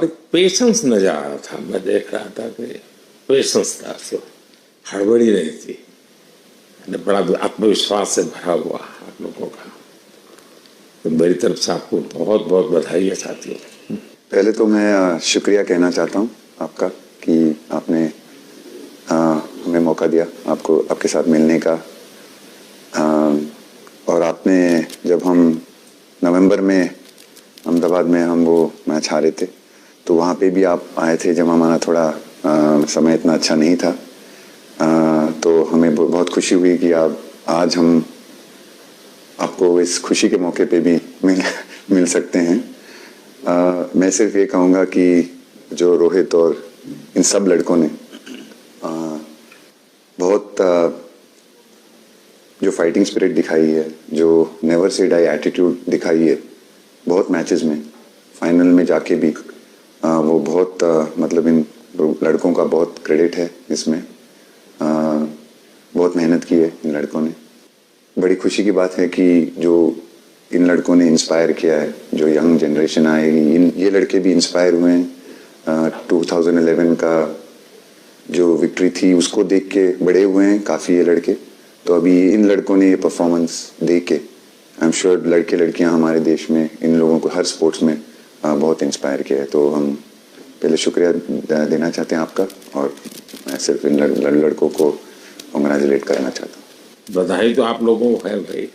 और पेशेंस नजर आ रहा था। मैं देख रहा था कि पेशेंस था, सो हड़बड़ी नहीं थी, बड़ा आत्मविश्वास से भरा हुआ आप लोगों का। तो मेरी तरफ से आपको बहुत बहुत बधाई है साथियों। पहले तो मैं शुक्रिया कहना चाहता हूँ आपका कि आपने हमें मौका दिया आपको आपके साथ मिलने का। और आपने जब हम नवंबर में अहमदाबाद में हम वो मैच हारे थे तो वहाँ पे भी आप आए थे जब हमारा थोड़ा समय इतना अच्छा नहीं था। तो हमें बहुत खुशी हुई कि आप आज हम आपको इस खुशी के मौके पे भी मिल सकते हैं। मैं सिर्फ ये कहूँगा कि जो रोहित और इन सब लड़कों ने बहुत जो फाइटिंग स्पिरिट दिखाई है, जो नेवर से डाई एटीट्यूड दिखाई है बहुत मैचेस में, फाइनल में जाके भी वो बहुत मतलब इन लड़कों का बहुत क्रेडिट है इसमें। बहुत मेहनत की है इन लड़कों ने। बड़ी खुशी की बात है कि जो इन लड़कों ने इंस्पायर किया है, जो यंग जनरेशन आएगी, ये लड़के भी इंस्पायर हुए हैं। 2011 का जो विक्ट्री थी उसको देख के बड़े हुए हैं काफ़ी ये लड़के। तो अभी इन लड़कों ने ये परफॉर्मेंस दे के आई एम श्योर लड़के लड़कियां हमारे देश में इन लोगों को हर स्पोर्ट्स में बहुत इंस्पायर किया है। तो हम पहले शुक्रिया देना चाहते हैं आपका, और मैं सिर्फ इन लड़कों को कांग्रेचुलेट करना चाहता हूँ। बधाई तो आप लोगों को है भाई।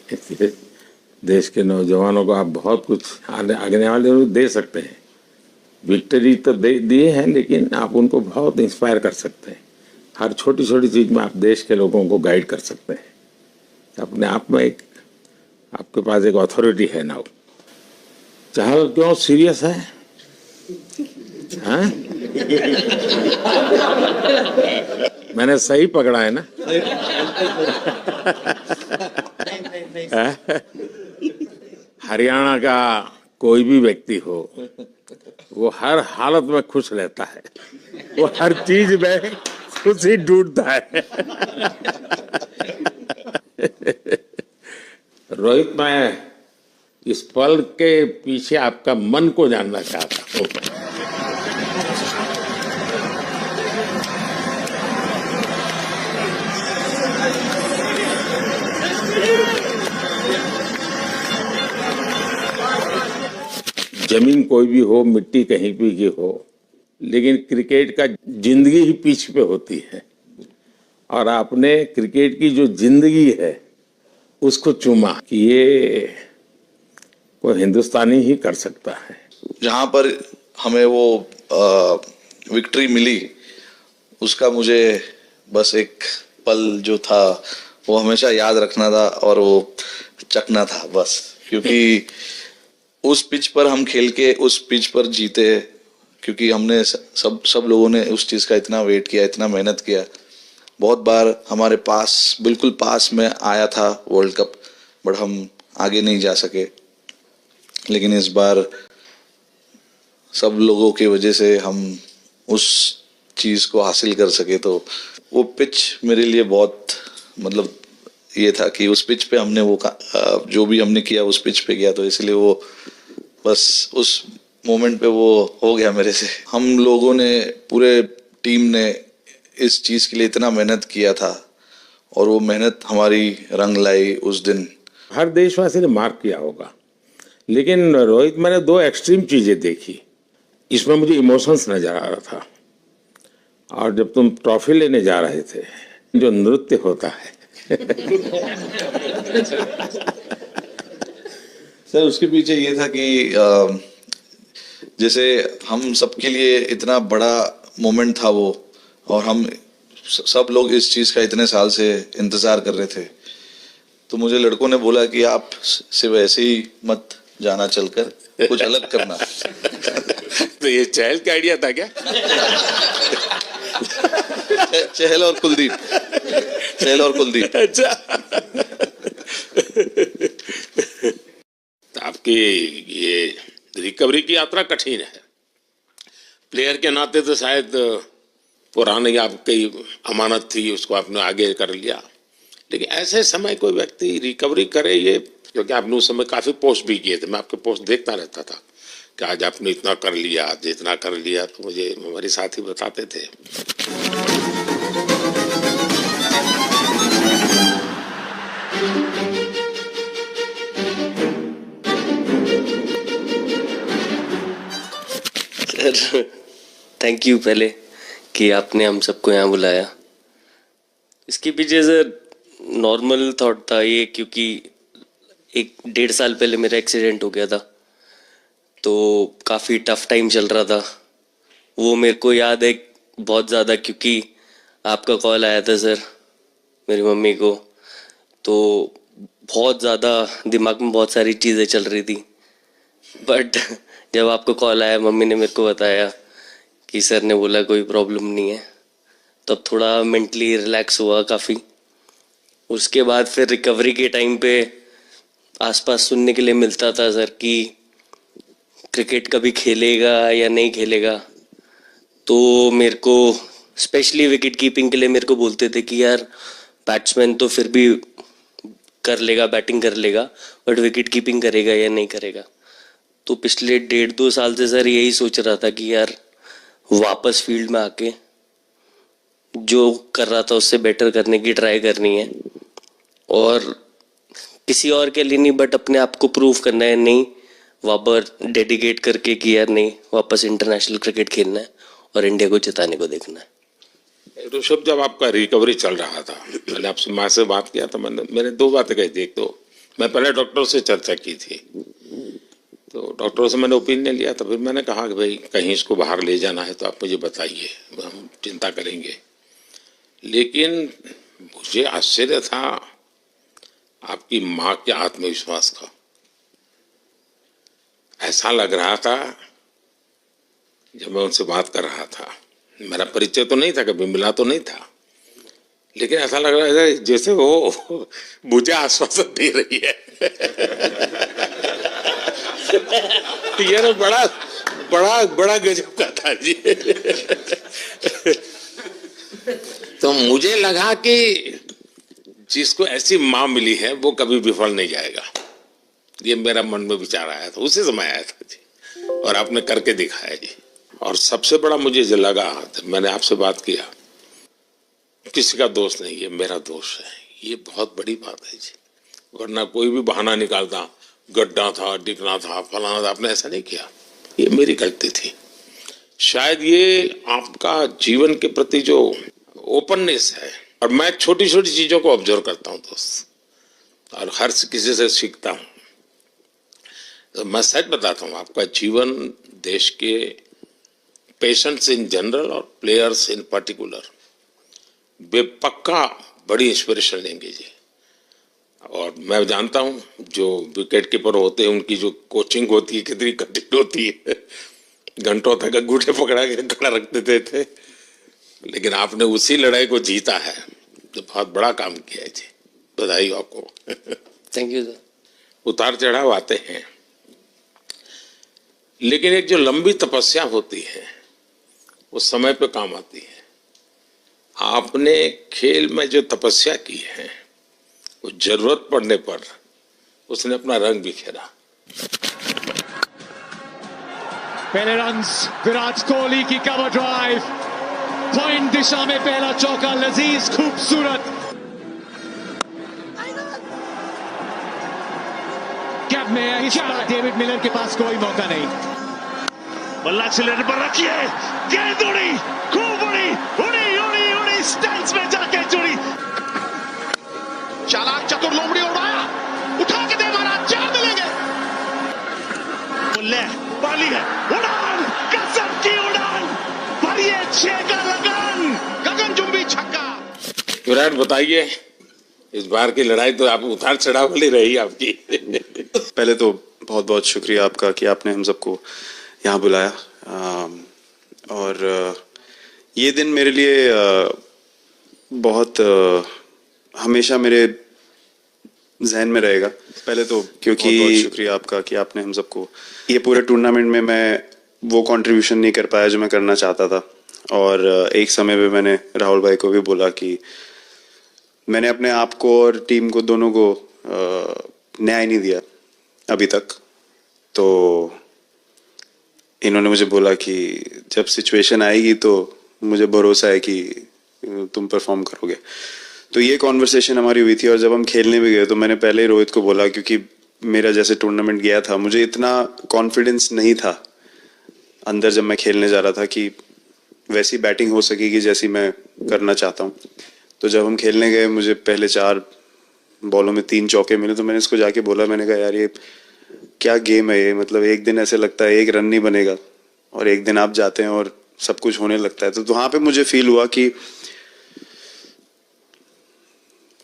देश के नौजवानों को आप बहुत कुछ आगे वाले लोग दे सकते हैं। विक्ट्री तो दिए हैं, लेकिन आप उनको बहुत इंस्पायर कर सकते हैं। हर छोटी छोटी चीज़ में आप देश के लोगों को गाइड कर सकते हैं। अपने आप में एक आपके पास एक अथॉरिटी है ना। चहल क्यों सीरियस है? हाँ? मैंने सही पकड़ा है ना? हरियाणा का कोई भी व्यक्ति हो, वो हर हालत में खुश रहता है, वो हर चीज में खुशी ढूंढता है। रोहित, मैं इस पल के पीछे आपका मन को जानना चाहता हूँ। जमीन कोई भी हो, मिट्टी कहीं भी की हो, लेकिन क्रिकेट का जिंदगी ही पिच पे होती है। और आपने क्रिकेट की जो जिंदगी है उसको चुमा कि ये कोई हिंदुस्तानी ही कर सकता है। जहां पर हमें वो विक्ट्री मिली, उसका मुझे बस एक पल जो था वो हमेशा याद रखना था और वो चखना था बस। क्योंकि उस पिच पर हम खेल के उस पिच पर जीते, क्योंकि हमने सब लोगों ने उस चीज का इतना वेट किया, इतना मेहनत किया। बहुत बार हमारे पास, बिल्कुल पास में आया था वर्ल्ड कप, बट हम आगे नहीं जा सके। लेकिन इस बार सब लोगों की वजह से हम उस चीज को हासिल कर सके। तो वो पिच मेरे लिए बहुत मतलब ये था कि उस पिच पे हमने वो जो भी हमने किया उस पिच पे किया, तो इसलिए वो बस उस मोमेंट पे वो हो गया मेरे से। हम लोगों ने, पूरे टीम ने इस चीज के लिए इतना मेहनत किया था और वो मेहनत हमारी रंग लाई उस दिन। हर देशवासी ने मार्क किया होगा, लेकिन रोहित, मैंने दो एक्सट्रीम चीजें देखी। इसमें मुझे इमोशंस नजर आ रहा था। और जब तुम ट्रॉफी लेने जा रहे थे, जो नृत्य होता है सर, उसके पीछे ये था कि जैसे हम सबके लिए इतना बड़ा मोमेंट था वो, और हम सब लोग इस चीज का इतने साल से इंतजार कर रहे थे। तो मुझे लड़कों ने बोला कि आप सिर्फ ऐसे ही मत जाना, चलकर कुछ अलग करना। तो ये चहल का आइडिया था क्या? चहल और कुलदीप। अच्छा। तो आपकी ये रिकवरी की यात्रा कठिन है। प्लेयर के नाते तो शायद पुरानी आपकी अमानत थी, उसको आपने आगे कर लिया। लेकिन ऐसे समय कोई व्यक्ति रिकवरी करे, ये क्योंकि आपने उस समय काफी पोस्ट भी किए थे, मैं आपके पोस्ट देखता रहता था, कि आज आपने इतना कर लिया, आज इतना कर लिया। तो मुझे हमारे साथी बताते थे। सर थैंक यू पहले कि आपने हम सबको यहाँ बुलाया। इसके पीछे सर नॉर्मल थॉट था ये, क्योंकि 1-1.5 साल पहले मेरा एक्सीडेंट हो गया था, तो काफ़ी टफ टाइम चल रहा था। वो मेरे को याद है बहुत ज़्यादा, क्योंकि आपका कॉल आया था सर मेरी मम्मी को, तो बहुत ज़्यादा दिमाग में बहुत सारी चीज़ें चल रही थी। बट जब आपको कॉल आया, मम्मी ने मेरे को बताया कि सर ने बोला कोई प्रॉब्लम नहीं है, तब थोड़ा मेंटली रिलैक्स हुआ काफ़ी। उसके बाद फिर रिकवरी के टाइम पे आसपास सुनने के लिए मिलता था सर कि क्रिकेट कभी खेलेगा या नहीं खेलेगा। तो मेरे को स्पेशली विकेट कीपिंग के लिए मेरे को बोलते थे कि यार बैट्समैन तो फिर भी कर लेगा, बैटिंग कर लेगा, बट विकेट कीपिंग करेगा या नहीं करेगा। तो पिछले 1.5-2 साल से सर यही सोच रहा था कि यार वापस फील्ड में आके जो कर रहा था उससे बेटर करने की ट्राई करनी है, और किसी और के लिए नहीं बट अपने आप को प्रूव करना है, नहीं वापस डेडिकेट करके कि यार नहीं वापस इंटरनेशनल क्रिकेट खेलना है और इंडिया को जिताने को देखना है। ऋषभ, जब आपका रिकवरी चल रहा था, मैंने आपसे माँ से बात किया था, मैंने 2 बातें कही थी। एक तो मैं पहले डॉक्टर से चर्चा की थी, तो डॉक्टरों से मैंने ओपिनियन लिया था। फिर मैंने कहा कि भाई कहीं इसको बाहर ले जाना है तो आप मुझे बताइए, हम चिंता करेंगे। लेकिन मुझे आश्चर्य था आपकी माँ के आत्मविश्वास का। ऐसा लग रहा था जब मैं उनसे बात कर रहा था, मेरा परिचय तो नहीं था, कभी मिला तो नहीं था, लेकिन ऐसा लग रहा है जैसे वो मुझे आश्वासन दे रही है। ये ना बड़ा बड़ा बड़ा गजब का था जी। तो मुझे लगा कि जिसको ऐसी माँ मिली है वो कभी विफल नहीं जाएगा। ये मेरा मन में विचार आया था, उसी समय आया था जी, और आपने करके दिखाया जी। और सबसे बड़ा मुझे जो लगा, मैंने आपसे बात किया, किसी का दोष नहीं, ये मेरा दोष है। ये बहुत बड़ी बात है जी, वरना कोई भी बहाना निकालता, गड्ढा था, डिगना था, फलाना था, आपने ऐसा नहीं किया। ये मेरी गलती थी। शायद ये आपका जीवन के प्रति जो ओपननेस है, और मैं छोटी छोटी चीजों को ऑब्जर्व करता हूँ दोस्त, और हर किसी से सीखता हूँ। तो मैं सच बताता हूँ, आपका जीवन देश के पेशेंट्स इन जनरल और प्लेयर्स इन पर्टिकुलर बेपक्का बड़ी इंस्पिरेशन लेंगे जी। और मैं जानता हूँ जो विकेट कीपर होते हैं उनकी जो कोचिंग होती है कितनी कठिन होती है। घंटों तक अंगूठे पकड़ा के खड़ा रख देते थे, लेकिन आपने उसी लड़ाई को जीता है, तो बहुत बड़ा काम किया है जी, बधाई आपको। Thank you sir. उतार चढ़ाव आते हैं, लेकिन एक जो लंबी तपस्या होती है वो समय पे काम आती है। आपने खेल में जो तपस्या की है वो जरूरत पड़ने पर उसने अपना रंग बिखेरा। पहले रन्स विराट कोहली की कवर ड्राइव, पॉइंट दिशा में पहला चौका, लजीज खूबसूरत। कैप में इस बार डेविड मिलर के पास कोई मौका नहीं। बल्ला एक्सीलरेटर पर रखिए, गेंद उड़ी, खूब उड़ी, उड़ी उड़ी उड़ी, स्टैंड्स में जाके जुड़ी। चालाक चतुर लोमड़ी उड़ाया, उठा के दे मारा, 4 मिलेंगे। बुल्ले पाली है, उड़ान, गजब की उड़ान, भरिए 6 का लगान, गगनचुंबी छक्का। विराट, बताइए इस बार की लड़ाई तो आप उतार चढ़ाव वाली रही आपकी। पहले तो बहुत बहुत शुक्रिया आपका कि आपने हम सबको यहाँ बुलाया, और ये दिन मेरे लिए बहुत हमेशा मेरे जहन में रहेगा। पहले तो क्योंकि बहुत शुक्रिया आपका कि आपने हम सबको, ये पूरे टूर्नामेंट में मैं वो कंट्रीब्यूशन नहीं कर पाया जो मैं करना चाहता था, और एक समय पे मैंने राहुल भाई को भी बोला कि मैंने अपने आप को और टीम को दोनों को न्याय नहीं दिया अभी तक। तो इन्होंने मुझे बोला कि जब सिचुएशन आएगी तो मुझे भरोसा है कि तुम परफॉर्म करोगे। तो ये कॉन्वर्सेशन हमारी हुई थी और जब हम खेलने भी गए तो मैंने पहले ही रोहित को बोला, क्योंकि मेरा जैसे टूर्नामेंट गया था मुझे इतना कॉन्फिडेंस नहीं था अंदर जब मैं खेलने जा रहा था कि वैसी बैटिंग हो सकेगी जैसी मैं करना चाहता हूँ। तो जब हम खेलने गए मुझे पहले 4 बॉलों में 3 चौके मिले, तो मैंने इसको जाके बोला, मैंने कहा यार ये क्या गेम है ये, मतलब एक दिन ऐसे लगता है 1 रन नहीं बनेगा और एक दिन आप जाते हैं और सब कुछ होने लगता है। तो वहां पे मुझे फील हुआ कि,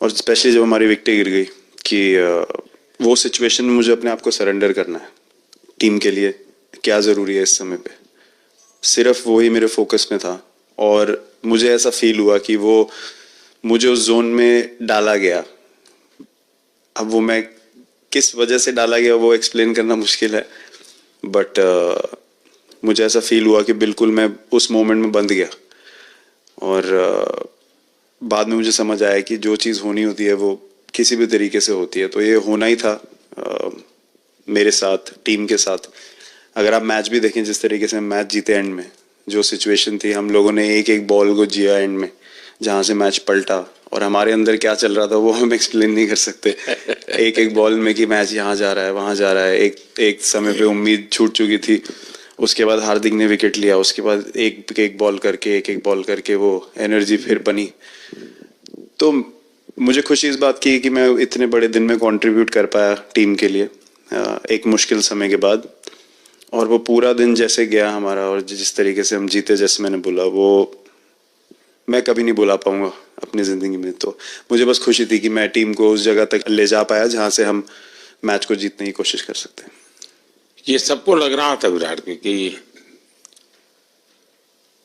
और स्पेशली जब हमारी विकेट गिर गई, कि वो सिचुएशन में मुझे अपने आप को सरेंडर करना है। टीम के लिए क्या ज़रूरी है इस समय पे, सिर्फ वही मेरे फोकस में था। और मुझे ऐसा फील हुआ कि वो मुझे उस जोन में डाला गया। अब वो मैं किस वजह से डाला गया वो एक्सप्लेन करना मुश्किल है, बट मुझे ऐसा फील हुआ कि बिल्कुल मैं उस मोमेंट में बंध गया। और बाद में मुझे समझ आया कि जो चीज़ होनी होती है वो किसी भी तरीके से होती है। तो ये होना ही था मेरे साथ, टीम के साथ। अगर आप मैच भी देखें जिस तरीके से हम मैच जीते एंड में, जो सिचुएशन थी, हम लोगों ने एक एक बॉल को जिया एंड में, जहाँ से मैच पलटा, और हमारे अंदर क्या चल रहा था वो हम एक्सप्लेन नहीं कर सकते। एक एक बॉल में कि मैच यहाँ जा रहा है वहाँ जा रहा है। एक समय पे उम्मीद छूट चुकी थी, उसके बाद हार्दिक ने विकेट लिया, उसके बाद एक एक बॉल करके वो एनर्जी फिर बनी। तो मुझे खुशी इस बात की कि मैं इतने बड़े दिन में कंट्रीब्यूट कर पाया टीम के लिए एक मुश्किल समय के बाद। और वो पूरा दिन जैसे गया हमारा और जिस तरीके से हम जीते, जैसे मैंने बोला, वो मैं कभी नहीं भुला पाऊंगा अपनी ज़िंदगी में। तो मुझे बस खुशी थी कि मैं टीम को उस जगह तक ले जा पाया जहाँ से हम मैच को जीतने की कोशिश कर सकते हैं। ये सबको लग रहा था विराट की कि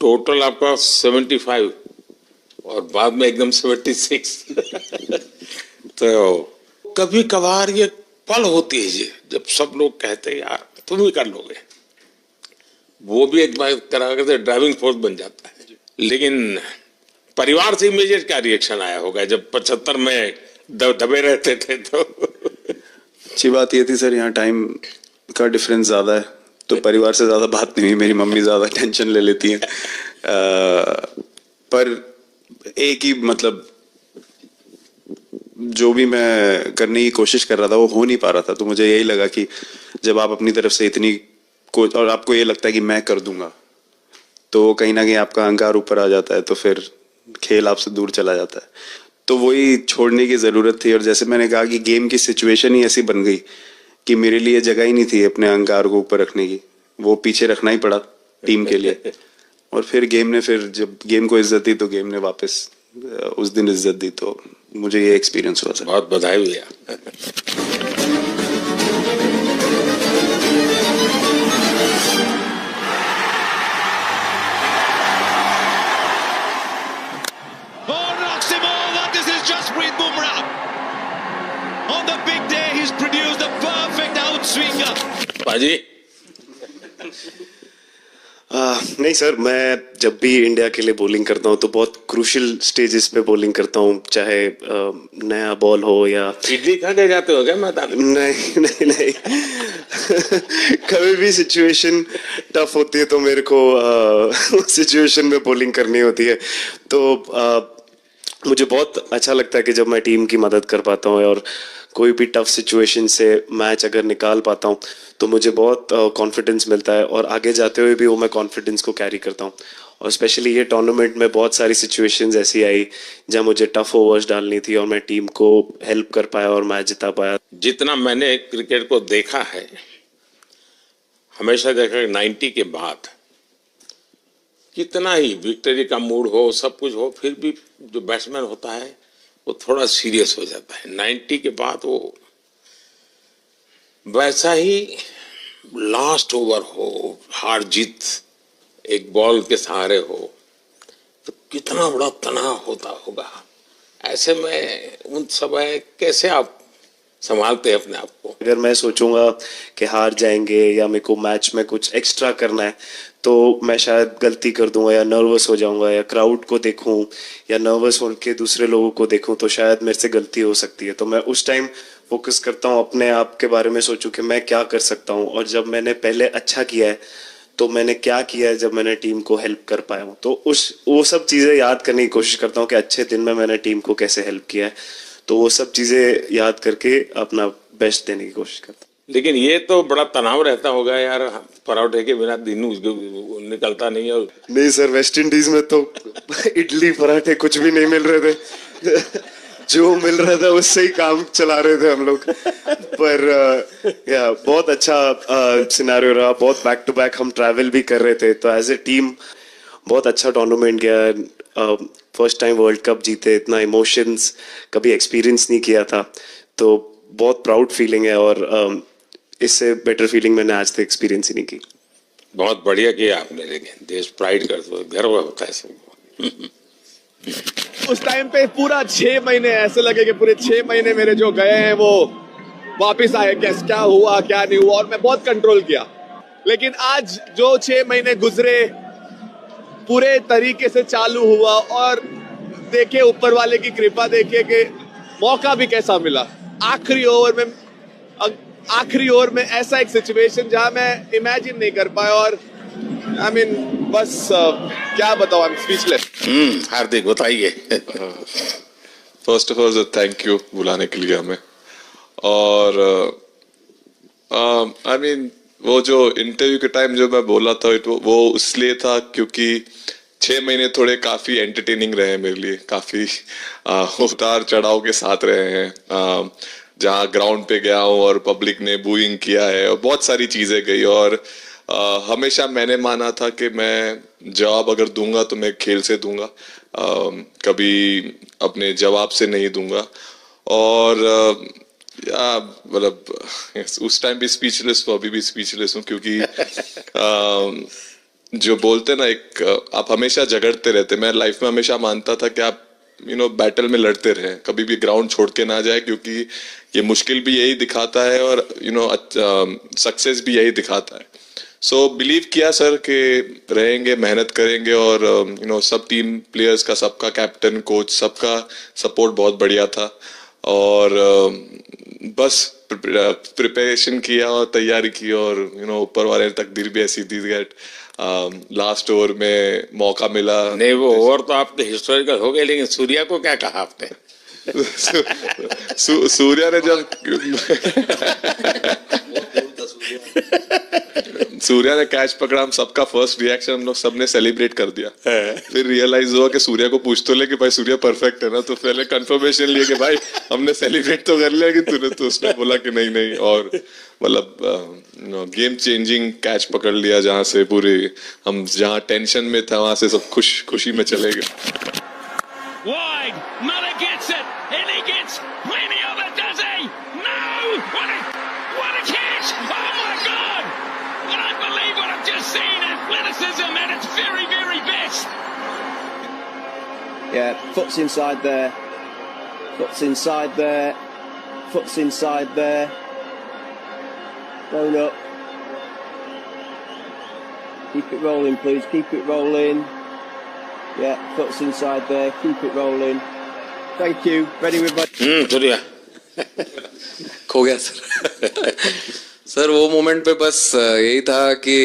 टोटल आपका 75 और बाद में एकदम 76। तो कभी कभार ये पल होती है जी, जब सब लोग कहते हैं यार तुम ही कर लोगे, वो भी एक बार तरह से ड्राइविंग फोर्स बन जाता है। लेकिन परिवार से इमीडिएट क्या रिएक्शन आया होगा जब 75 में दबे रहते थे? तो अच्छी बात ये थी सर, यहाँ टाइम का डिफरेंस ज़्यादा है, तो परिवार से ज़्यादा बात नहीं हुई। मेरी मम्मी ज़्यादा टेंशन ले लेती हैं। पर एक ही, मतलब जो भी मैं करने की कोशिश कर रहा था वो हो नहीं पा रहा था। तो मुझे यही लगा कि जब आप अपनी तरफ से इतनी और आपको ये लगता है कि मैं कर दूंगा, तो कहीं ना कहीं आपका अहंकार ऊपर आ जाता है, तो फिर खेल आपसे दूर चला जाता है। तो वही छोड़ने की ज़रूरत थी। और जैसे मैंने कहा कि गेम की सिचुएशन ही ऐसी बन गई कि मेरे लिए जगह ही नहीं थी अपने अहंकार को ऊपर रखने की, वो पीछे रखना ही पड़ा टीम के लिए। और फिर गेम ने, फिर जब गेम को इज्जत दी तो गेम ने वापस उस दिन इज्जत दी। तो मुझे ये एक्सपीरियंस हुआ सर। बहुत बधाई भैया। पाजी नहीं सर, मैं जब भी इंडिया के लिए बॉलिंग करता हूँ तो बहुत क्रूशियल स्टेजेस पे बॉलिंग करता हूँ, चाहे नया बॉल हो या इडली खा के जाते हो क्या मैदान में? नहीं कभी भी सिचुएशन टफ होती है तो मेरे को सिचुएशन में बॉलिंग करनी होती है। तो मुझे बहुत अच्छा लगता है कि जब मैं टीम की मदद कर पाता हूँ और कोई भी टफ सिचुएशन से मैच अगर निकाल पाता हूँ तो मुझे बहुत कॉन्फिडेंस मिलता है, और आगे जाते हुए भी वो मैं कॉन्फिडेंस को कैरी करता हूँ। और स्पेशली ये टूर्नामेंट में बहुत सारी सिचुएशंस ऐसी आई जहाँ मुझे टफ ओवर्स डालनी थी और मैं टीम को हेल्प कर पाया और मैच जिता पाया। जितना मैंने क्रिकेट को देखा है, हमेशा देखा 90 के बाद कितना ही विक्ट्री का मूड हो, सब कुछ हो, फिर भी जो बैट्समैन होता है वो थोड़ा सीरियस हो जाता है। 90 के बाद वो वैसा ही लास्ट ओवर हो, हार जीत एक बॉल के सहारे हो, तो कितना बड़ा तनाव होता होगा। ऐसे में उन समय कैसे आप संभालते हैं अपने आप को? अगर मैं सोचूंगा कि हार जाएंगे या मेरे को मैच में कुछ एक्स्ट्रा करना है तो मैं शायद गलती कर दूंगा या नर्वस हो जाऊंगा, या क्राउड को देखूं या नर्वस होकर दूसरे लोगों को देखूं तो शायद मेरे से गलती हो सकती है। तो मैं उस टाइम फोकस करता हूं, अपने आप के बारे में सोचूं कि मैं क्या कर सकता हूं। और जब मैंने पहले अच्छा किया है तो मैंने क्या किया है जब मैंने टीम को हेल्प कर पाया हूँ, तो वो सब चीज़ें याद करने की कोशिश करता हूँ कि अच्छे दिन में मैंने टीम को कैसे हेल्प किया है, तो वो सब चीज़ें याद करके अपना बेस्ट देने की कोशिश करता हूँ। लेकिन ये तो बड़ा तनाव रहता होगा यार, पराठे के बिना दिन निकलता नहीं। और नहीं सर, वेस्ट इंडीज में तो इडली पराठे कुछ भी नहीं मिल रहे थे जो मिल रहा था उससे ही काम चला रहे थे हम लोग। पर या बहुत अच्छा सिनेरियो रहा, बहुत बैक टू बैक हम ट्रैवल भी कर रहे थे, तो एज ए टीम बहुत अच्छा टूर्नामेंट गया। फर्स्ट टाइम वर्ल्ड कप जीते, इतना इमोशंस कभी एक्सपीरियंस नहीं किया था, तो बहुत प्राउड फीलिंग है, और इससे बेटर फीलिंग मैंने आज तक एक्सपीरियंस ही नहीं की। बहुत बढ़िया किया आपने, लेकिन देश प्राइड करते, गर्व होता है सबको। उस टाइम पे पूरा 6 महीने ऐसे लगे कि पूरे 6 महीने मेरे जो गए हैं वो वापस आए, क्या हुआ क्या नहीं हुआ, और मैं बहुत कंट्रोल किया। लेकिन आज जो 6 महीने गुजरे पूरे तरीके से चालू हुआ, और देखे ऊपर वाले की कृपा, देखे कि मौका भी कैसा मिला। आखिरी ओवर में ऐसा एक सिचुएशन जहां मैं इमेजिन नहीं कर पाया, और आई मीन बस क्या बताऊं, आई एम स्पीचलेस। हार्दिक बताइए। First of all thank you बुलाने के लिए हमें, और आई मीन वो जो इंटरव्यू के टाइम जो मैं बोला था वो इसलिए था क्योंकि 6 महीने थोड़े काफी एंटरटेनिंग रहे मेरे लिए, काफी उतार चढ़ाव के साथ रहे हैं। जहाँ ग्राउंड पे गया हूँ और पब्लिक ने बूइंग किया है और बहुत सारी चीजें गई, और हमेशा मैंने माना था कि मैं जवाब अगर दूंगा तो मैं खेल से दूंगा, कभी अपने जवाब से नहीं दूंगा। और मतलब उस टाइम भी स्पीचलेस हूँ, अभी भी स्पीचलेस हूँ, क्योंकि जो बोलते ना, एक आप हमेशा झगड़ते रहते। मैं लाइफ में हमेशा मानता था कि आप बैटल में लड़ते रहे, कभी भी ग्राउंड छोड़ के ना जाए, क्योंकि ये मुश्किल भी यही दिखाता है और सक्सेस भी यही दिखाता है। सो बिलीव किया सर कि रहेंगे, मेहनत करेंगे, और सब टीम प्लेयर्स का, सबका कैप्टन कोच सबका सपोर्ट बहुत बढ़िया था, और बस प्रिपरेशन किया और तैयारी की, और ऊपर वाले तकदीर भी ऐसी दी दैट लास्ट ओवर में मौका मिला। नहीं, वो ओवर तो आपके हिस्टोरिकल हो गए, लेकिन सूर्या को क्या कहा आपने? सूर्या ने जब सूर्या ने कैच पकड़ा, हम सबका फर्स्ट रिएक्शन, हम लोग सबने सेलिब्रेट कर दिया। फिर रियलाइज हुआ कि सूर्या को पूछ तो ले कि भाई सूर्या परफेक्ट है ना, तो पहले कंफर्मेशन लिए कि भाई हमने सेलिब्रेट तो कर लिया कि तूने, तो उसने बोला कि नहीं, और मतलब गेम चेंजिंग कैच पकड़ लिया, जहां से पूरे हम जहां टेंशन में था वहां से सब खुशी में चले गए। Wide, Muller gets it, and he gets plenty of it, does he? No! What a catch! Oh my God! I don't believe what I've just seen. Athleticism at its very, very best. Yeah, foot's inside there. Foot's inside there. Foot's inside there. Going up. Keep it rolling, please. Keep it rolling. Yeah, foot's inside there. Keep it rolling. Thank you. Ready with my... Surya खो गया sir. Sir वो moment पे बस यही था कि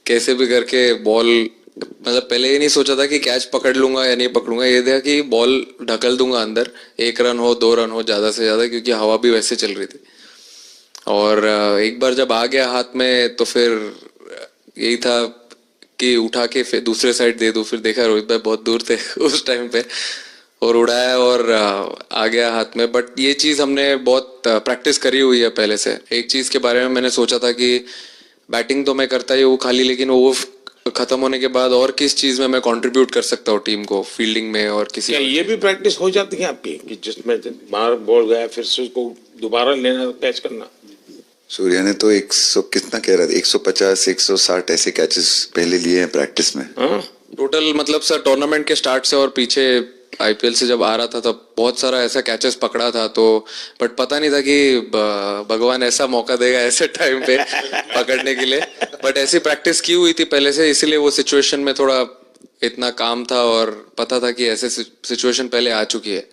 कैसे भी करके बॉल, मतलब पहले ये नहीं सोचा था कि कैच पकड़ लूंगा या नहीं पकड़ूंगा, ये था कि बॉल ढकल दूंगा अंदर, 1 रन हो 2 रन हो ज्यादा से ज्यादा, क्योंकि हवा भी वैसे चल रही थी। और एक बार जब आ गया हाथ में तो फिर यही था कि उठा के फिर दूसरे साइड दे दूं। फिर देखा रोहित भाई बहुत दूर थे उस टाइम पे, और उड़ाया और आ गया हाथ में। बट ये चीज़ हमने बहुत प्रैक्टिस करी हुई है पहले से। एक चीज़ के बारे में मैंने सोचा था कि बैटिंग तो मैं करता ही हूँ खाली, लेकिन वो खत्म होने के बाद और किस चीज़ में मैं कंट्रीब्यूट कर सकता हूँ टीम को, फील्डिंग में और किसी। ये भी प्रैक्टिस हो जाती है आपकी कि जिसमें बाहर बॉल गया फिर से उसको दोबारा लेना, कैच करना? सूर्या ने तो 100 कितना कह रहा था, 150 160 ऐसे कैचेस पहले लिए हैं प्रैक्टिस में। टोटल मतलब सर टूर्नामेंट के स्टार्ट से और पीछे आईपीएल से जब आ रहा था तब बहुत सारा ऐसा कैचेस पकड़ा था, तो बट पता नहीं था कि भगवान ऐसा मौका देगा ऐसे टाइम पे पकड़ने के लिए। बट ऐसी प्रैक्टिस की हुई थी पहले से, इसीलिए वो सिचुएशन में थोड़ा इतना काम था और पता था कि ऐसे सिचुएशन पहले आ चुकी है।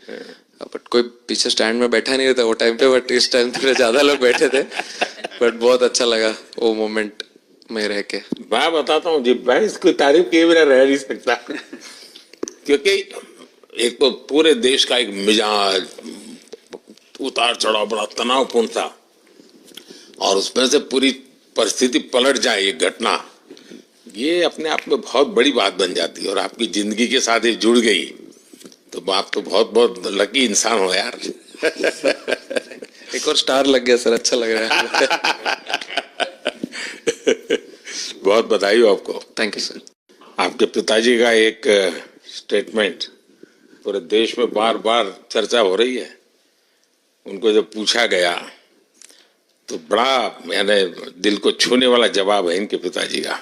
बट कोई पीछे स्टैंड में बैठा नहीं रहता वो टाइम पे, बट इस टाइम पे ज्यादा लोग बैठे थे। बट बहुत अच्छा लगा वो मोमेंट, में रह के। मैं बताता हूँ जी, मैं इसको तारीफ किए बिना रह नहीं सकता क्योंकि एक तो पूरे देश का एक मिजाज उतार चढ़ाव बड़ा तनावपूर्ण था और उसमें से पूरी परिस्थिति पलट जाए, ये घटना, ये अपने आप में बहुत बड़ी बात बन जाती है और आपकी जिंदगी के साथ ये जुड़ गई तो आप तो बहुत बहुत लकी इंसान हो यार। एक और स्टार लग गया सर, अच्छा लग रहा है। बहुत बधाई हो आपको। Thank you sir. आपके पिताजी का एक स्टेटमेंट पूरे देश में बार बार चर्चा हो रही है। उनको जब पूछा गया तो बड़ा यानी दिल को छूने वाला जवाब है इनके पिताजी का।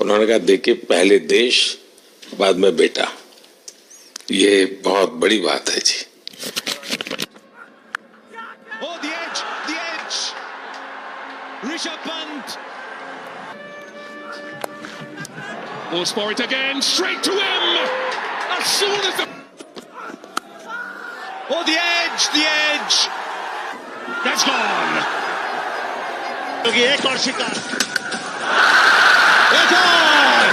उन्होंने कहा देखिए पहले देश बाद में बेटा, ये बहुत बड़ी बात है जी। Oh, the edge. Rishabh Pant. Goes for it again, straight to him. As soon as the... Oh, the edge. That's gone. एक और शिकार. It's on.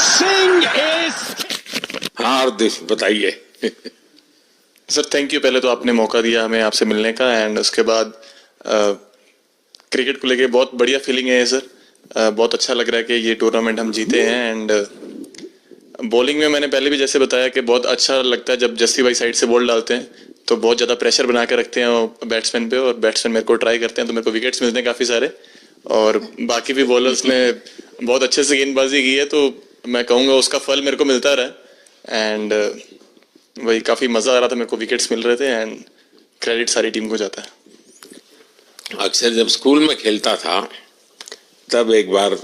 Singh is... हाँ बताइए। सर थैंक यू, पहले तो आपने मौका दिया हमें आपसे मिलने का एंड उसके बाद क्रिकेट को लेके बहुत बढ़िया फीलिंग है सर। बहुत अच्छा लग रहा है कि ये टूर्नामेंट हम जीते हैं एंड बॉलिंग में मैंने पहले भी जैसे बताया कि बहुत अच्छा लगता है जब जस्सी भाई साइड से बॉल डालते हैं तो बहुत ज़्यादा प्रेशर बना के रखते हैं बैट्समैन पे और बैट्समैन मेरे को ट्राई करते हैं तो मेरे को विकेट्स मिलते हैं काफ़ी सारे और बाकी भी बॉलर्स ने बहुत अच्छे से गेंदबाजी की है तो मैं कहूँगा उसका फल मेरे को मिलता रहा एंड वही काफ़ी मज़ा आ रहा था, मेरे को विकेट्स मिल रहे थे एंड क्रेडिट सारी टीम को जाता है। अक्सर जब स्कूल में खेलता था तब एक बार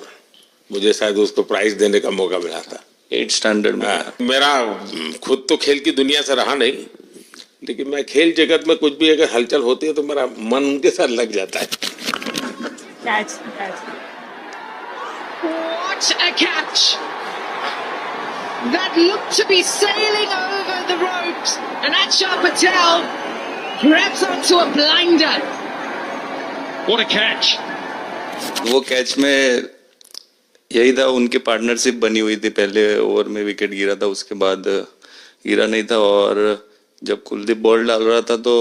मुझे शायद उसको प्राइज देने का मौका मिला था 8th स्टैंडर्ड में। मेरा खुद तो खेल की दुनिया से रहा नहीं, लेकिन मैं खेल जगत में कुछ भी अगर हलचल होती है तो मेरा मन उनके साथ लग जाता है। Catch. What a catch! That looked to be sailing over the ropes, and Achal Patel grabs onto a blinder. What a catch! वो कैच में यही था, उनकी पार्टनरशिप बनी हुई थी, पहले ओवर में विकेट गिरा था, उसके बाद गिरा नहीं था और जब कुलदीप बॉल डाल रहा था तो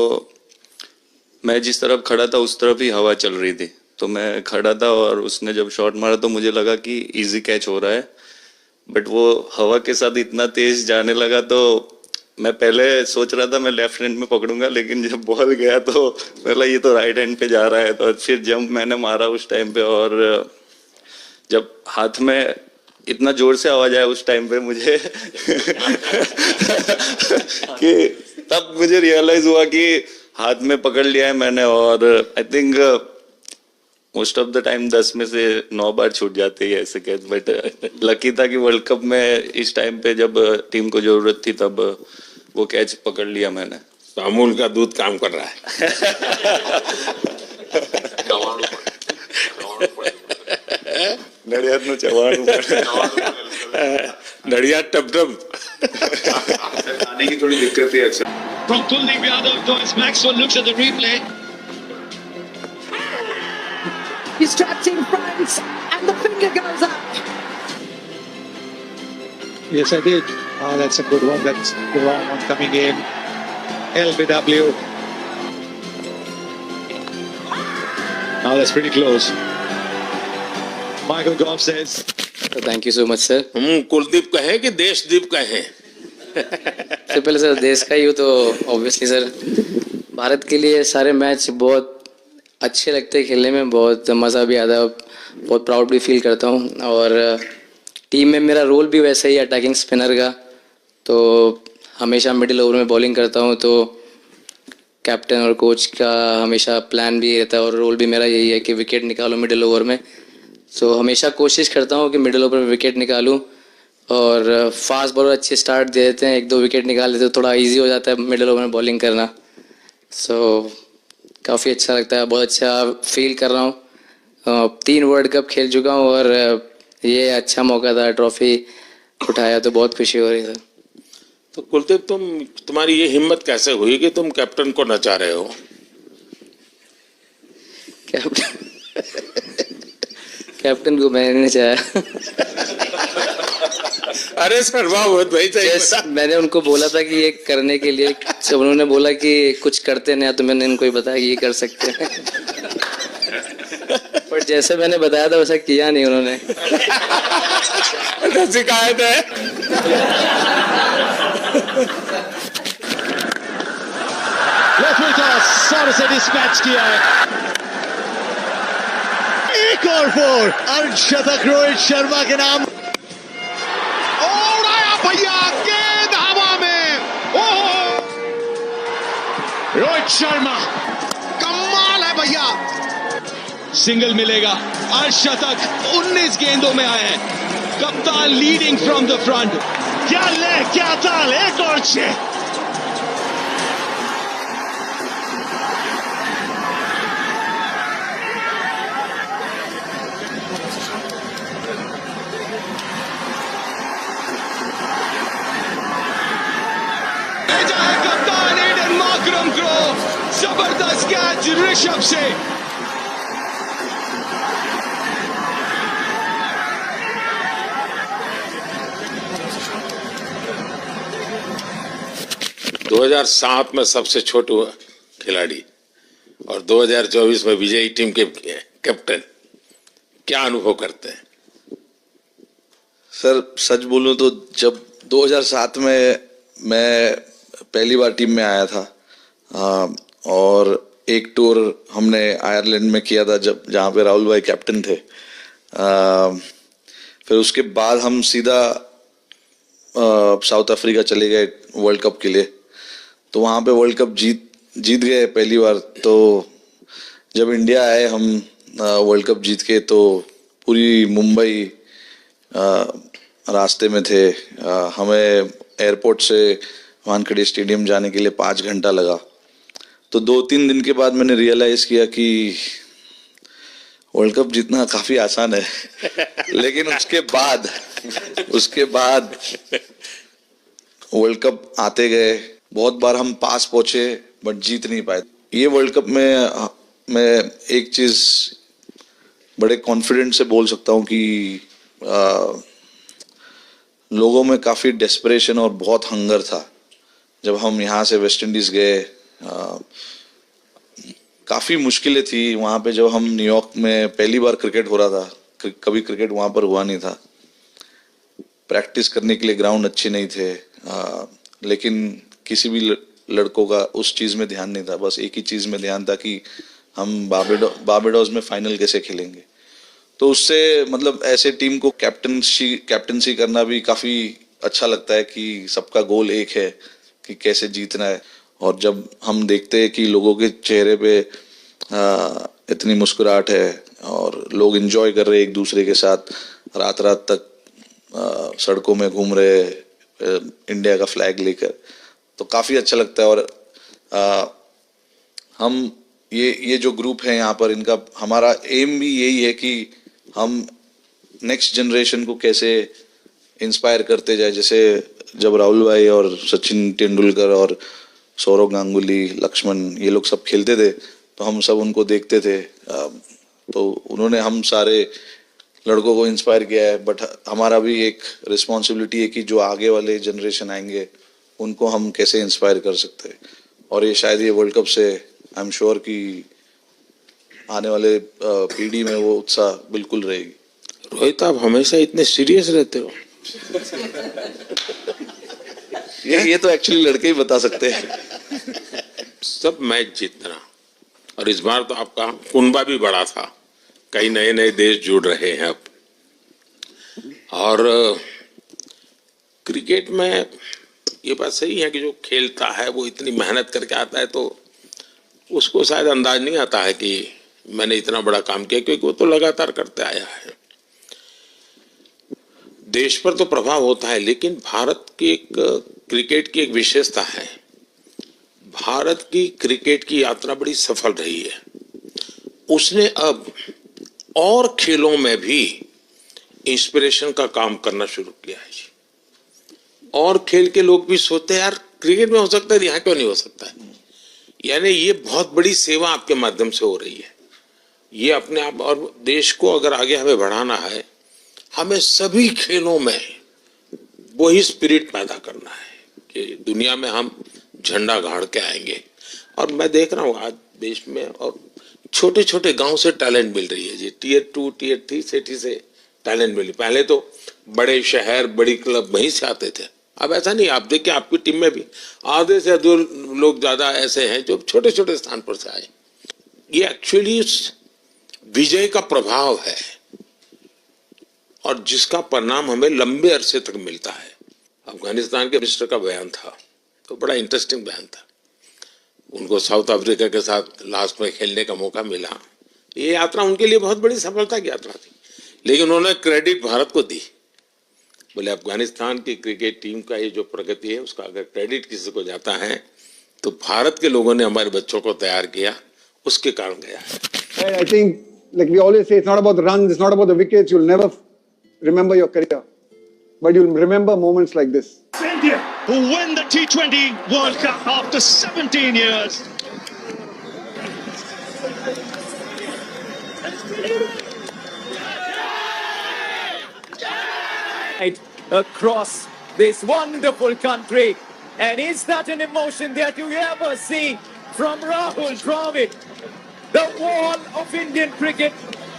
मैं जिस तरफ खड़ा था उस तरफ ही हवा चल रही थी तो मैं खड़ा था और उसने जब शॉट मारा तो मुझे लगा कि इजी कैच हो रहा है, बट वो हवा के साथ इतना तेज जाने लगा तो मैं पहले सोच रहा था मैं लेफ्ट हैंड में पकड़ूंगा, लेकिन जब बॉल गया तो बोला ये तो राइट हैंड पे जा रहा है, तो फिर जंप मैंने मारा उस टाइम पे और जब हाथ में इतना जोर से आवाज आया उस टाइम पे मुझे कि तब मुझे रियलाइज हुआ कि हाथ में पकड़ लिया है मैंने और I think most of the time 10 में से 9 बार छूट जाते हैं ऐसे कैच, बट लकी था कि वर्ल्ड कप में इस टाइम पे जब टीम को जरूरत थी तब वो कैच पकड़ लिया मैंने। तो अमूल का दूध काम कर रहा है। नड़ियाद नु चवाणु नड़ियाद टप टप खाने की थोड़ी दिक्कत है अक्सर। From Kuldeep Yadav, Thomas Maxwell looks at the replay. He's trapped in front, and the finger goes up. Yes, I did. Oh, that's a good one. That's the wrong one coming in. LBW. Now that's pretty close. Michael Goff says. Thank you so much sir. Kuldeep कहें कि देशदीप कहें? सबसे पहले sir देश का ही हो तो obviously sir Bharat के लिए सारे मैच बहुत अच्छे लगते हैं खेलने में, बहुत मज़ा भी आता है, बहुत प्राउड भी फील करता हूँ और टीम में मेरा रोल भी वैसा ही है अटैकिंग स्पिनर का, तो हमेशा मिडिल ओवर में बॉलिंग करता हूँ, तो कैप्टन और कोच का हमेशा प्लान भी रहता है और रोल भी मेरा यही है कि विकेट निकालो मिडिल ओवर में, सो हमेशा कोशिश करता हूँ कि मिडिल ओवर में विकेट निकालूँ और फास्ट बॉलर अच्छे स्टार्ट दे देते हैं, 1-2 विकेट निकाल देते हैं तो थोड़ा इजी हो जाता है मिडिल ओवर में बॉलिंग करना, सो काफ़ी अच्छा लगता है, बहुत अच्छा फील कर रहा हूँ। 3 वर्ल्ड कप खेल चुका हूँ और ये अच्छा मौका था, ट्रॉफी उठाया तो बहुत खुशी हो रही है। तो कुलदीप तुम्हारी ये हिम्मत कैसे हुई कि तुम कैप्टन को नचा रहे हो? कैप्टन को मैंने चाहा। अरे सर वाह, बहुत भाई Just मैंने उनको बोला था कि ये करने के लिए, जब उन्होंने बोला कि कुछ करते नहीं तो मैंने इनको ही बताया कि ये कर सकते हैं। पर जैसे मैंने बताया था वैसा किया नहीं उन्होंने। शिकायत है। लेफ्ट विंग टॉस सारे से डिस्पैच किया है। एक और 4 अर्धशतक रोहित शर्मा के नाम। और आया भैया गेंद हवा में। ओह रोहित शर्मा कमाल है भैया। सिंगल मिलेगा, अर्धशतक 19 गेंदों में आए हैं। कप्तान लीडिंग फ्रॉम द फ्रंट। क्या ले क्या ताल, एक और 6। कप्तान एडन मार्करम को जबरदस्त कैच ऋषभ से। – 2007 में सबसे छोटे खिलाड़ी और 2024 में विजयी टीम के कैप्टन, क्या अनुभव करते हैं? सर सच बोलूं तो जब 2007 में मैं पहली बार टीम में आया था और एक टूर हमने आयरलैंड में किया था जब जहाँ पे राहुल भाई कैप्टन थे। फिर उसके बाद हम सीधा साउथ अफ्रीका चले गए वर्ल्ड कप के लिए। तो वहाँ पे वर्ल्ड कप जीत गए पहली बार। तो जब इंडिया आए हम वर्ल्ड कप जीत के, तो पूरी मुंबई रास्ते में थे। हमें एयरपोर्ट से वानखेड़े स्टेडियम जाने के लिए 5 घंटा लगा। तो 2-3 दिन के बाद मैंने रियलाइज किया कि वर्ल्ड कप जीतना काफी आसान है। लेकिन उसके बाद वर्ल्ड कप आते गए, बहुत बार हम पास पहुंचे बट जीत नहीं पाए। ये वर्ल्ड कप में मैं एक चीज बड़े कॉन्फिडेंट से बोल सकता हूं कि लोगों में काफी डेस्परेशन और बहुत हंगर था। जब हम यहाँ से वेस्ट इंडीज गए, काफी मुश्किलें थी वहां पे। जब हम न्यूयॉर्क में पहली बार क्रिकेट हो रहा था, कभी क्रिकेट वहां पर हुआ नहीं था। प्रैक्टिस करने के लिए ग्राउंड अच्छे नहीं थे, लेकिन किसी भी लड़कों का उस चीज में ध्यान नहीं था। बस एक ही चीज में ध्यान था कि हम बारबाडोस में फाइनल कैसे खेलेंगे। तो उससे मतलब ऐसे टीम को कैप्टनसी करना भी काफी अच्छा लगता है कि सबका गोल एक है कि कैसे जीतना है। और जब हम देखते हैं कि लोगों के चेहरे पे इतनी मुस्कुराहट है और लोग एंजॉय कर रहे हैं एक दूसरे के साथ, रात रात तक सड़कों में घूम रहे इंडिया का फ्लैग लेकर, तो काफी अच्छा लगता है। और हम ये जो ग्रुप है यहाँ पर, इनका हमारा एम भी यही है कि हम नेक्स्ट जनरेशन को कैसे इंस्पायर करते जाए। जैसे जब राहुल भाई और सचिन तेंदुलकर और सौरव गांगुली, लक्ष्मण, ये लोग सब खेलते थे तो हम सब उनको देखते थे। तो उन्होंने हम सारे लड़कों को इंस्पायर किया है। बट हमारा भी एक रिस्पॉन्सिबिलिटी है कि जो आगे वाले जनरेशन आएंगे उनको हम कैसे इंस्पायर कर सकते हैं। और ये शायद ये वर्ल्ड कप से आई एम श्योर कि आने वाले पीढ़ी में वो उत्साह बिल्कुल रहेगी। रोहित, आप हमेशा इतने सीरियस रहते हो। ये तो एक्चुअली लड़के ही बता सकते हैं। सब मैच जीतना, और इस बार तो आपका कुनबा भी बड़ा था, कई नए नए देश जुड़ रहे हैं अब। और क्रिकेट में ये बात सही है कि जो खेलता है वो इतनी मेहनत करके आता है, तो उसको शायद अंदाज नहीं आता है कि मैंने इतना बड़ा काम किया, क्योंकि वो तो लगातार करते आया है। देश पर तो प्रभाव होता है, लेकिन भारत की एक क्रिकेट की एक विशेषता है, भारत की क्रिकेट की यात्रा बड़ी सफल रही है। उसने अब और खेलों में भी इंस्पिरेशन का काम करना शुरू किया है। और खेल के लोग भी सोचते हैं यार क्रिकेट में हो सकता है, यहाँ क्यों नहीं हो सकता है। यानी ये बहुत बड़ी सेवा आपके माध्यम से हो रही है। ये अपने आप, और देश को अगर आगे हमें बढ़ाना है, हमें सभी खेलों में वही स्पिरिट पैदा करना है कि दुनिया में हम झंडा गाड़ के आएंगे। और मैं देख रहा हूँ आज देश में और छोटे छोटे गांव से टैलेंट मिल रही है जी, टियर 2 टियर 3 सिटी से टैलेंट मिली। पहले तो बड़े शहर बड़ी क्लब वहीं से आते थे, अब ऐसा नहीं। आप देखिए आपकी टीम में भी आधे से अधिक लोग ज्यादा ऐसे हैं जो छोटे छोटे स्थान पर से आए। ये एक्चुअली विजय का प्रभाव है और जिसका परिणाम हमें लंबे अरसे तक मिलता है। अफगानिस्तान के मिनिस्टर का बयान था तो बड़ा इंटरेस्टिंग बयान था। उनको साउथ अफ्रीका के साथ लास्ट में खेलने का मौका मिला। ये यात्रा उनके लिए बहुत बड़ी सफलता की यात्रा थी, लेकिन उन्होंने क्रेडिट भारत को दी। बोले अफगानिस्तान की क्रिकेट टीम का ये जो प्रगति है उसका अगर क्रेडिट किसी को जाता है तो भारत के लोगों ने हमारे बच्चों को तैयार किया, उसके कारण गया है। I think, like we always say, it's not about the runs, it's not about the wickets. You'll never remember your career, but you'll remember moments like this. India, who win the T20 World Cup after 17 years. Across this wonderful country, and is that an emotion that you ever see from Rahul Dravid, the wall of Indian cricket?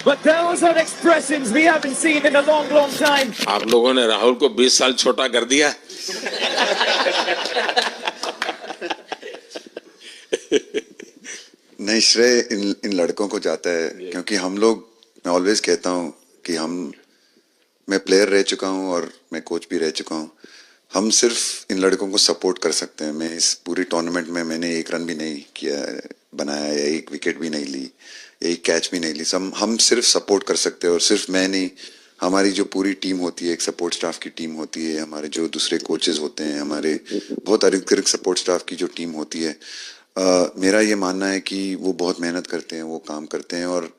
But those are expressions we haven't seen in a long, long time. आप लोगों ने राहुल को 20 साल छोटा कर दिया। नहीं, श्रेय इन लड़कों को जाता है क्योंकि हम लोग, मैं ऑलवेज कहता हूँ कि मैं प्लेयर रह चुका हूँ और मैं कोच भी रह चुका हूँ। हम सिर्फ इन लड़कों को सपोर्ट कर सकते हैं। मैं इस पूरी टूर्नामेंट में मैंने एक रन भी नहीं किया, बनाया, एक विकेट भी नहीं ली, एक कैच भी नहीं ली। हम सिर्फ सपोर्ट कर सकते हैं। और सिर्फ मैं नहीं, हमारी जो पूरी टीम होती है, एक सपोर्ट स्टाफ की टीम होती है, हमारे जो दूसरे कोचेस होते हैं, हमारे बहुत अधिक सपोर्ट स्टाफ की जो टीम होती है, मेरा ये मानना है कि वो बहुत मेहनत करते हैं, वो काम करते हैं और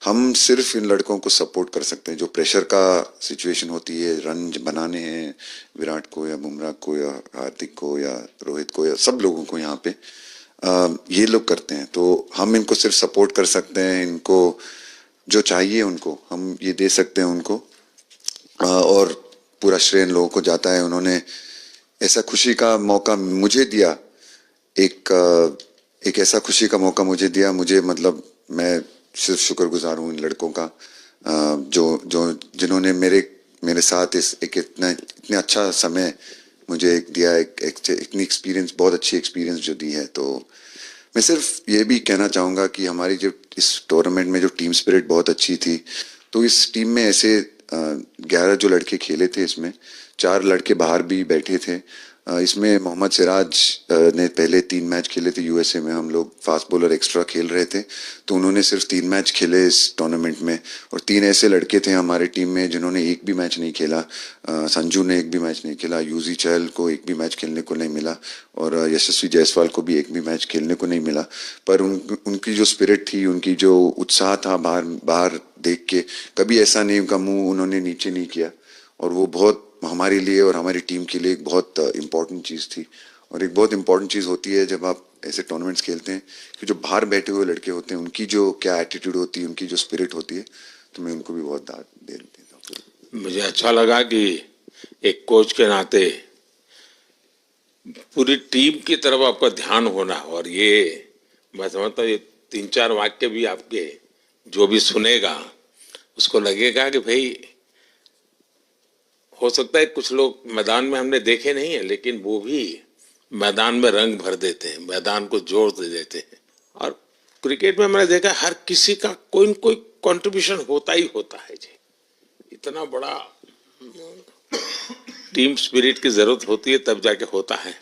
हम सिर्फ इन लड़कों को सपोर्ट कर सकते हैं। जो प्रेशर का सिचुएशन होती है, रन बनाने हैं विराट को या बुमराह को या हार्दिक को या रोहित को या सब लोगों को यहाँ पे ये लोग करते हैं, तो हम इनको सिर्फ सपोर्ट कर सकते हैं। इनको जो चाहिए उनको हम ये दे सकते हैं उनको, और पूरा श्रेय इन लोगों को जाता है। उन्होंने ऐसा खुशी का मौका मुझे दिया, एक ऐसा खुशी का मौका मुझे दिया। मुझे मतलब मैं सिर्फ शुक्रगुजार हूँ इन लड़कों का जिन्होंने मेरे साथ इतने अच्छा समय मुझे दिया, इतनी एक्सपीरियंस, बहुत अच्छी एक्सपीरियंस जो दी है। तो मैं सिर्फ ये भी कहना चाहूँगा कि हमारी जो इस टूर्नामेंट में जो टीम स्पिरिट बहुत अच्छी थी, तो इस टीम में ऐसे 11 जो लड़के खेले थे, इसमें 4 लड़के बाहर भी बैठे थे। इसमें मोहम्मद सिराज ने पहले 3 मैच खेले थे यूएसए में। हम लोग फास्ट बॉलर एक्स्ट्रा खेल रहे थे, तो उन्होंने सिर्फ 3 मैच खेले इस टूर्नामेंट में। और 3 ऐसे लड़के थे हमारे टीम में जिन्होंने एक भी मैच नहीं खेला। संजू ने एक भी मैच नहीं खेला, यूजी चहल को एक भी मैच खेलने को नहीं मिला और यशस्वी जायसवाल को भी एक भी मैच खेलने को नहीं मिला। पर उनकी जो स्पिरिट थी, उनकी जो उत्साह था, बाहर देख के कभी ऐसा नहीं, उनका मुंह उन्होंने नीचे नहीं किया। और वो बहुत हमारे लिए और हमारी टीम के लिए एक बहुत इम्पोर्टेंट चीज़ थी। और एक बहुत इम्पोर्टेंट चीज़ होती है जब आप ऐसे टूर्नामेंट्स खेलते हैं कि जो बाहर बैठे हुए लड़के होते हैं, उनकी जो क्या एटीट्यूड होती है, उनकी जो स्पिरिट होती है, तो मैं उनको भी बहुत दाद देता हूँ। मुझे अच्छा लगा कि एक कोच के नाते पूरी टीम की तरफ आपका ध्यान होना, और ये मैं समझता हूँ ये 3-4 वाक्य भी आपके जो भी सुनेगा उसको लगेगा कि भाई हो सकता है कुछ लोग मैदान में हमने देखे नहीं है, लेकिन वो भी मैदान में रंग भर देते हैं, मैदान को जोर दे देते हैं। और क्रिकेट में मैंने देखा हर किसी का कोई न कोई कंट्रीब्यूशन होता ही होता है जी। इतना बड़ा टीम स्पिरिट की जरूरत होती है तब जाके होता है।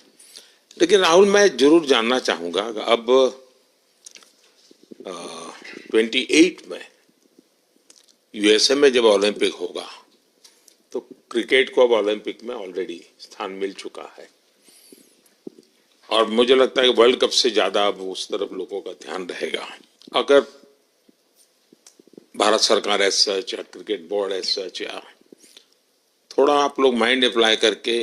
लेकिन राहुल, मैं जरूर जानना चाहूंगा, अब 28 में यूएसए में जब ओलंपिक होगा तो क्रिकेट को अब ओलंपिक में ऑलरेडी स्थान मिल चुका है और मुझे लगता है कि वर्ल्ड कप से ज्यादा अब उस तरफ लोगों का ध्यान रहेगा। अगर भारत सरकार एज सच या क्रिकेट बोर्ड एज सच या थोड़ा आप लोग माइंड अप्लाई करके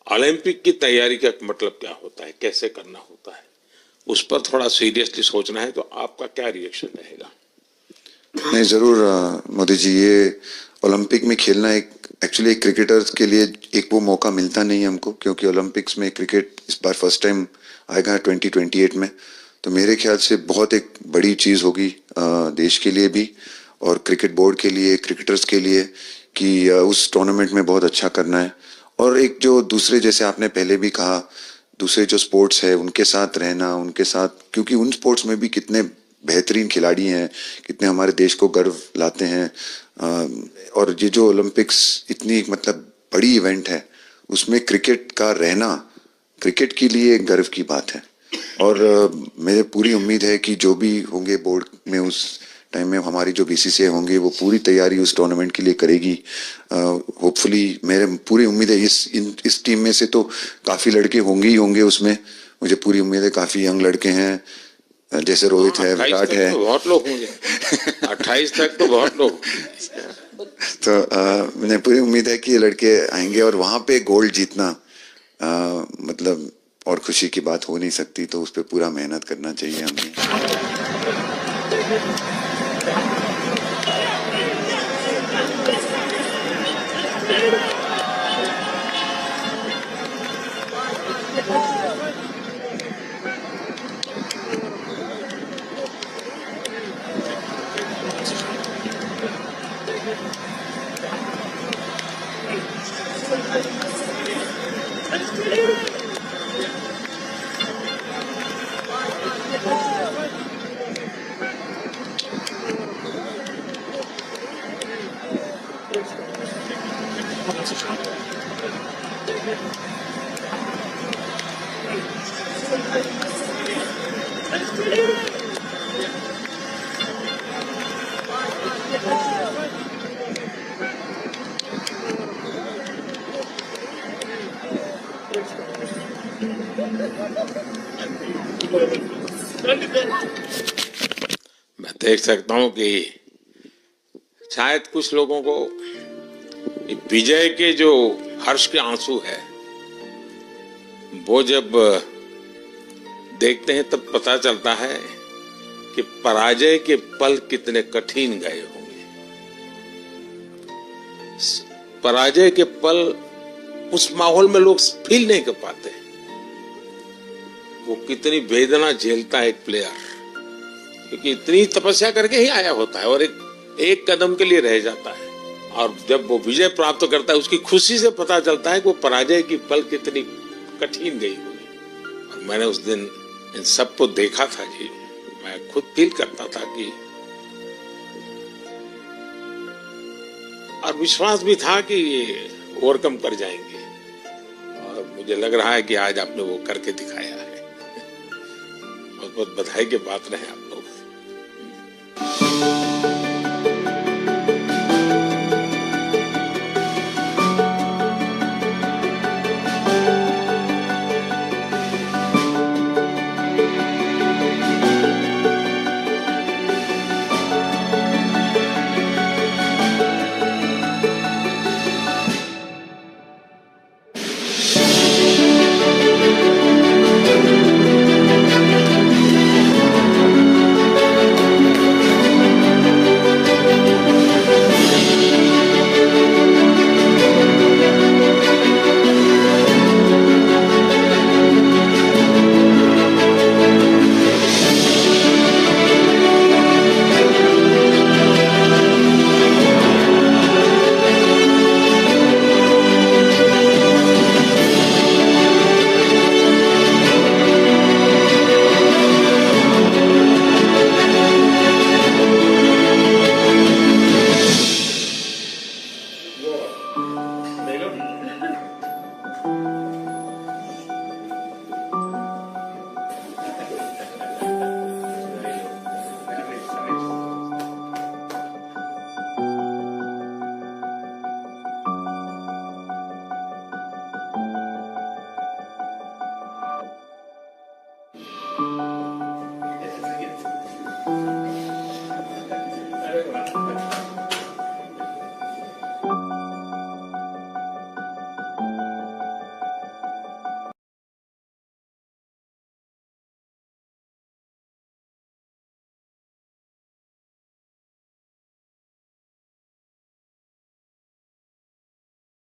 ओलंपिक की तैयारी का मतलब क्या होता है, कैसे करना होता है, उस पर थोड़ा सीरियसली सोचना है। तो आपका क्या रिएक्शन रहेगा? नहीं, जरूर मोदी जी, ये ओलंपिक में खेलना एक एक्चुअली एक क्रिकेटर्स के लिए एक वो मौका मिलता नहीं है हमको, क्योंकि ओलंपिक्स में क्रिकेट इस बार फर्स्ट टाइम आएगा 2028 में। तो मेरे ख्याल से बहुत एक बड़ी चीज़ होगी देश के लिए भी और क्रिकेट बोर्ड के लिए, क्रिकेटर्स के लिए, कि उस टूर्नामेंट में बहुत अच्छा करना है। और एक जो दूसरे, जैसे आपने पहले भी कहा, दूसरे जो स्पोर्ट्स है उनके साथ रहना, उनके साथ, क्योंकि उन स्पोर्ट्स में भी कितने बेहतरीन खिलाड़ी हैं, कितने हमारे देश को गर्व लाते हैं। और ये जो ओलंपिक्स इतनी मतलब बड़ी इवेंट है, उसमें क्रिकेट का रहना क्रिकेट के लिए गर्व की बात है। और मेरे पूरी उम्मीद है कि जो भी होंगे बोर्ड में उस टाइम में, हमारी जो बीसीसीआई होंगे वो पूरी तैयारी उस टूर्नामेंट के लिए करेगी। होपफुली मेरे पूरी उम्मीद है इस टीम में से तो काफ़ी लड़के होंगे ही होंगे उसमें, मुझे पूरी उम्मीद है। काफ़ी यंग लड़के हैं, जैसे रोहित है, विराट है, तो बहुत लोग होंगे 28 तक तो बहुत लोग। तो मुझे पूरी उम्मीद है कि ये लड़के आएंगे और वहाँ पे गोल्ड जीतना मतलब और खुशी की बात हो नहीं सकती। तो उस पर पूरा मेहनत करना चाहिए हमें। मैं देख सकता हूं कि शायद कुछ लोगों को विजय के जो हर्ष के आंसू है, वो जब देखते हैं तब पता चलता है कि पराजय के पल कितने कठिन गए होंगे। पराजय के पल उस माहौल में लोग फील नहीं कर पाते। वो कितनी वेदना झेलता है एक प्लेयर, क्योंकि इतनी तपस्या करके ही आया होता है और एक कदम के लिए रह जाता है। और जब वो विजय प्राप्त करता है, उसकी खुशी से पता चलता है कि वो पराजय की पल कितनी कठिन गई होगी। और मैंने उस दिन इन सबको देखा था जी, मैं खुद फील करता था कि, और विश्वास भी था कि ये ओवरकम कर जाएंगे। और मुझे लग रहा है कि आज आपने वो करके दिखाया है। बहुत बहुत बधाई के पात्र हैं आप।